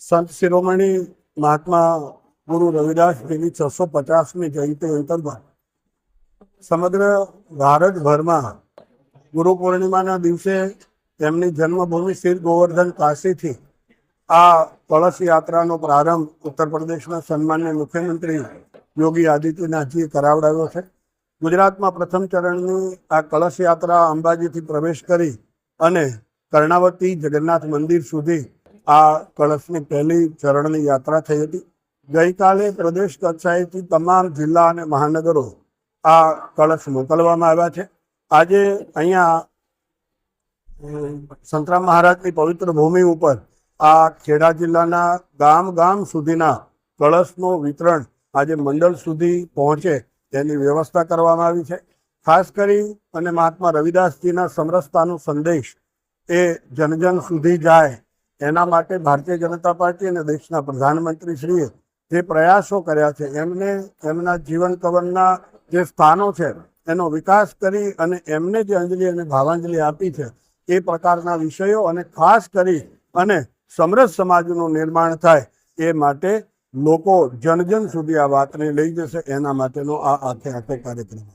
સંત શિરોમણી મહાત્મા ગુરુ રવિદાસજીની 650મી જયંતિ અંતર્ગત સમગ્ર ભારતભરમાં ગુરુ પૂર્ણિમાના દિવસે તેમની જન્મભૂમિ શ્રી ગોવર્ધન કાશીથી આ કળશ યાત્રાનો પ્રારંભ ઉત્તર પ્રદેશના સન્માનીય મુખ્યમંત્રી યોગી આદિત્યનાથજીએ કરાવડાવ્યો છે. ગુજરાતમાં પ્રથમ ચરણની આ કળશ યાત્રા અંબાજીથી પ્રવેશ કરી અને કર્ણાવતી જગન્નાથ મંદિર સુધી આ કળશની પહેલી ચરણની યાત્રા થઈ હતી. ગઈકાલે પ્રદેશ કક્ષાએથી તમામ જિલ્લા અને મહાનગરો આ કળશ મોકલવામાં આવ્યા છે. આજે અહીંયા સંતરામ મહારાજની પવિત્ર ભૂમિ ઉપર આ ખેડા જિલ્લાના ગામ સુધીના કળશનું વિતરણ આજે મંડળ સુધી પહોંચે તેની વ્યવસ્થા કરવામાં આવી છે. ખાસ કરી અને મહાત્મા રવિદાસજીના સમરસતાનો સંદેશ એ જન સુધી જાય એના માટે ભારતીય જનતા પાર્ટી અને દેશના પ્રધાનમંત્રીશ્રીએ જે પ્રયાસો કર્યા છે એમને એમના જીવન કવનના જે સ્થાનો છે એનો વિકાસ કરી અને એમને જે અંજલિ અને ભાવાંજલિ આપી છે એ પ્રકારના વિષયો અને ખાસ કરી અને સમરસ સમાજનું નિર્માણ થાય એ માટે લોકો જન સુધી આ વાતને લઈ જશે એના માટેનો આ આખે કાર્યક્રમ.